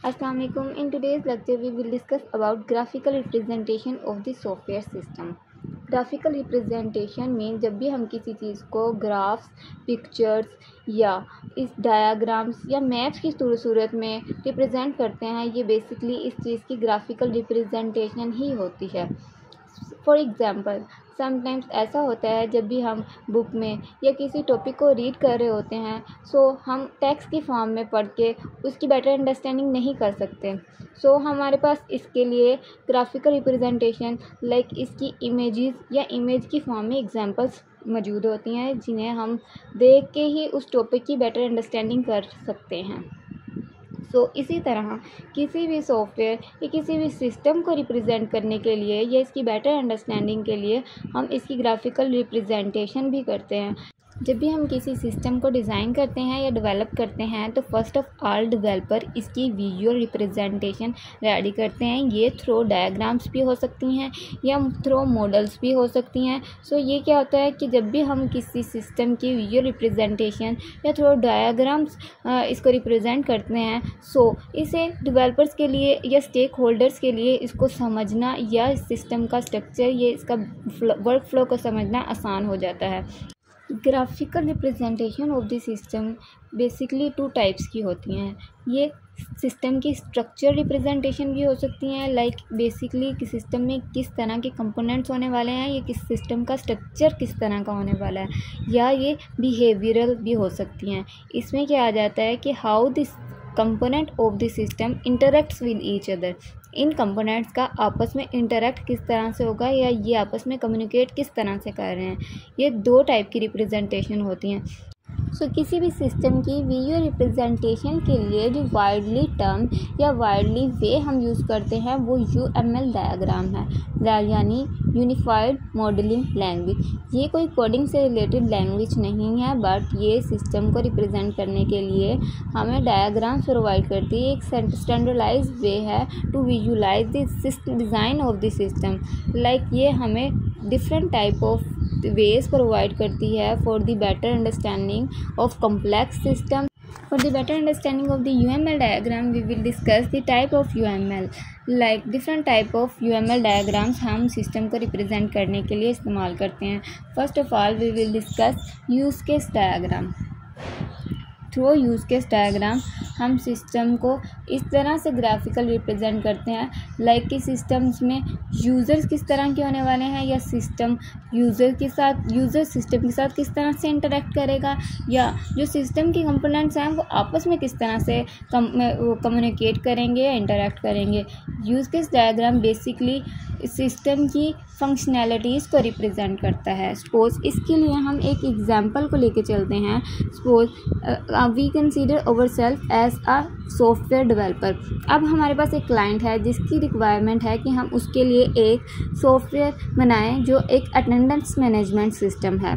Assalamu alaikum. In today's lecture, we will discuss about graphical representation of the software system. Graphical representation में जब भी हम किसी चीज़ को ग्राफ्स, पिक्चर्स या इस डायाग्राम्स या मैप्स की सूरत में रिप्रेजेंट करते हैं, ये बेसिकली इस चीज़ की ग्राफिकल रिप्रेजेंटेशन ही होती है। फॉर एग्ज़ाम्पल, समटाइम्स ऐसा होता है जब भी हम बुक में या किसी टॉपिक को रीड कर रहे होते हैं, सो हम टेक्स्ट की फॉर्म में पढ़ के उसकी बेटर अंडरस्टैंडिंग नहीं कर सकते। सो हमारे पास इसके लिए ग्राफिकल रिप्रेजेंटेशन लाइक इसकी इमेजेस या इमेज की फॉर्म में एग्जांपल्स मौजूद होती हैं, जिन्हें हम देख के ही उस टॉपिक की बेटर अंडरस्टैंडिंग कर सकते हैं। इसी तरह किसी भी सॉफ्टवेयर या किसी भी सिस्टम को रिप्रेजेंट करने के लिए या इसकी बेटर अंडरस्टैंडिंग के लिए हम इसकी ग्राफिकल रिप्रेजेंटेशन भी करते हैं। जब भी हम किसी सिस्टम को डिज़ाइन करते हैं या डेवलप करते हैं, तो फर्स्ट ऑफ ऑल डेवलपर इसकी विजुअल रिप्रेजेंटेशन रेडी करते हैं। ये थ्रू डायग्राम्स भी हो सकती हैं या थ्रू मॉडल्स भी हो सकती हैं। ये क्या होता है कि जब भी हम किसी सिस्टम की विजुअल रिप्रेजेंटेशन या थ्रू डायग्राम्स इसको रिप्रेजेंट करते हैं, इसे डेवलपर्स के लिए या स्टेक होल्डर्स के लिए इसको समझना या इस सिस्टम का स्ट्रक्चर या इसका वर्क फ्लो को समझना आसान हो जाता है। Graphical representation of the system basically 2 types की होती हैं। ये सिस्टम की स्ट्रक्चर रिप्रेजेंटेशन भी हो सकती हैं, लाइक बेसिकली कि सिस्टम में किस तरह के कंपोनेंट्स होने वाले हैं, ये किस सिस्टम का स्ट्रक्चर किस तरह का होने वाला है, या ये बिहेवियरल भी हो सकती हैं। इसमें क्या आ जाता है कि how this component of the system interacts with each other. In components का आपस में इंटरेक्ट किस तरह से होगा या ये आपस में कम्युनिकेट किस तरह से कर रहे हैं। ये 2 टाइप की रिप्रेजेंटेशन होती हैं। किसी भी सिस्टम की विजुअल रिप्रेजेंटेशन के लिए जो वाइडली टर्म या वाइडली वे हम यूज़ करते हैं वो UML डायग्राम है, यानी यूनिफाइड मॉडलिंग लैंग्वेज। ये कोई कोडिंग से रिलेटेड लैंग्वेज नहीं है, बट ये सिस्टम को रिप्रेजेंट करने के लिए हमें डायग्राम्स प्रोवाइड करती है। एक स्टैंडर्डाइज वे है to visualise the design of the system. Like ये हमें different type of ways provide करती है for the better understanding of complex system. For the better understanding of the UML diagram, we will discuss the type of UML. Like different type of UML diagrams हम system को represent करने के लिए इस्तेमाल करते हैं। First of all, we will discuss use case diagram. Through use case diagram हम system को इस तरह से ग्राफिकल रिप्रेजेंट करते हैं, लाइक कि सिस्टम्स में यूज़र्स किस तरह के होने वाले हैं, या सिस्टम यूज़र सिस्टम के साथ किस तरह से इंटरेक्ट करेगा, या जो सिस्टम के कंपोनेंट्स हैं वो आपस में किस तरह से कम्युनिकेट करेंगे या इंटरेक्ट करेंगे। Use case diagram basically system की फंक्शनैलिटीज़ को रिप्रेजेंट करता है। सपोज इसके लिए हम एक एग्जांपल को लेके चलते हैं। Suppose we consider ourself as a software developer. अब हमारे पास एक क्लाइंट है जिसकी रिक्वायरमेंट है कि हम उसके लिए एक सॉफ्टवेयर बनाएं जो एक अटेंडेंस मैनेजमेंट सिस्टम है।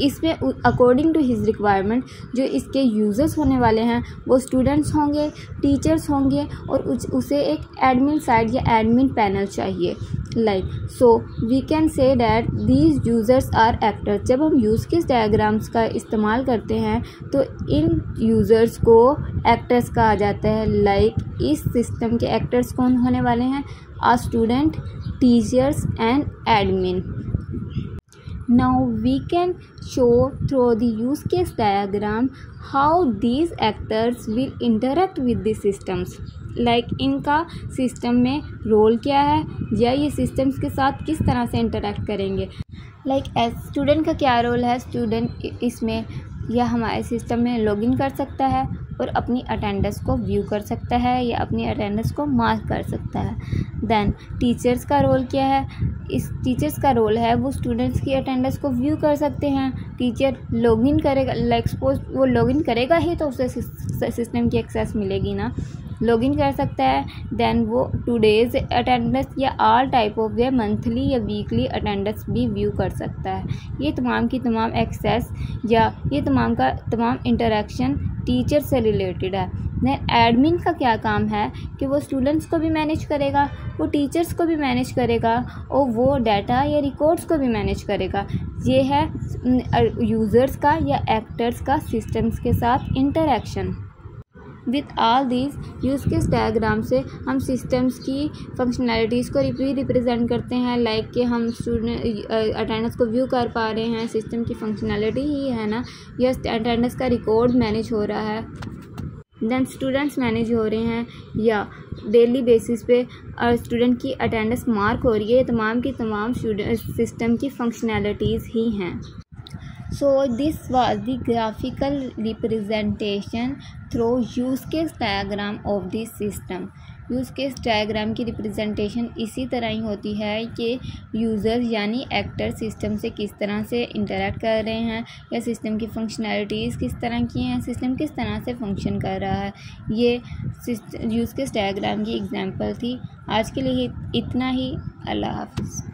इसमें अकॉर्डिंग टू हिज रिक्वायरमेंट जो इसके यूज़र्स होने वाले हैं वो स्टूडेंट्स होंगे, टीचर्स होंगे, और उसे एक एडमिन साइड या एडमिन पैनल चाहिए। We can say that these users are actors. जब हम यूज़ केस डायग्राम्स का इस्तेमाल करते हैं तो इन यूज़र्स को एक्टर्स कहा जाता है। इस सिस्टम के एक्टर्स कौन होने वाले हैं? Uh student, teachers and admin. Now we can show through the use case diagram how these actors will interact with the systems. इनका सिस्टम में रोल क्या है या ये सिस्टम्स के साथ किस तरह से इंटरेक्ट करेंगे। स्टूडेंट का क्या रोल है? स्टूडेंट इसमें या हमारे सिस्टम में लॉगिन कर सकता है और अपनी अटेंडेंस को व्यू कर सकता है या अपनी अटेंडेंस को मार्क कर सकता है। देन टीचर्स का रोल क्या है? इस टीचर्स का रोल है वो स्टूडेंट्स की अटेंडेंस को व्यू कर सकते हैं। टीचर लॉगिन करेगा, सपोज वो लॉगिन करेगा ही तो उसे सिस्टम की एक्सेस मिलेगी ना, लॉगिन कर सकता है। देन वो टुडेज अटेंडेंस या ऑल टाइप ऑफ या मंथली या वीकली अटेंडेंस भी व्यू कर सकता है। ये तमाम की तमाम एक्सेस या ये तमाम का तमाम इंटरेक्शन टीचर से रिलेटेड है। देन एडमिन का क्या काम है कि वो स्टूडेंट्स को भी मैनेज करेगा, वो टीचर्स को भी मैनेज करेगा और वो डाटा या रिकॉर्ड्स को भी मैनेज करेगा। ये है यूज़र्स का या एक्टर्स का सिस्टम्स के साथ interaction. With all this use case diagram से हम सिस्टम्स की फंक्शनैलिटीज़ को रिप्रेजेंट करते हैं, लाइक कि हम स्टूडेंट अटेंडेंस को व्यू कर पा रहे हैं। सिस्टम की फंक्शनैलिटी ही है ना, यस अटेंडेंस का रिकॉर्ड मैनेज हो रहा है, देन स्टूडेंट्स मैनेज हो रहे हैं, या डेली बेसिस पे स्टूडेंट की अटेंडेंस मार्क हो रही है। तमाम की तमाम सिस्टम की फंक्शनैलिटीज़ ही हैं। So this was the graphical representation through use case diagram of the system. Use case diagram की रिप्रेजेंटेशन इसी तरह ही होती है कि यूज़र्स यानी एक्टर सिस्टम से किस तरह से इंटरेक्ट कर रहे हैं, या सिस्टम की फंक्शनैलिटीज़ किस तरह की हैं, सिस्टम किस तरह से फंक्शन कर रहा है। ये यूज़ केस डायग्राम की एग्जांपल थी। आज के लिए इतना ही। अल्लाह हाफ़िज़।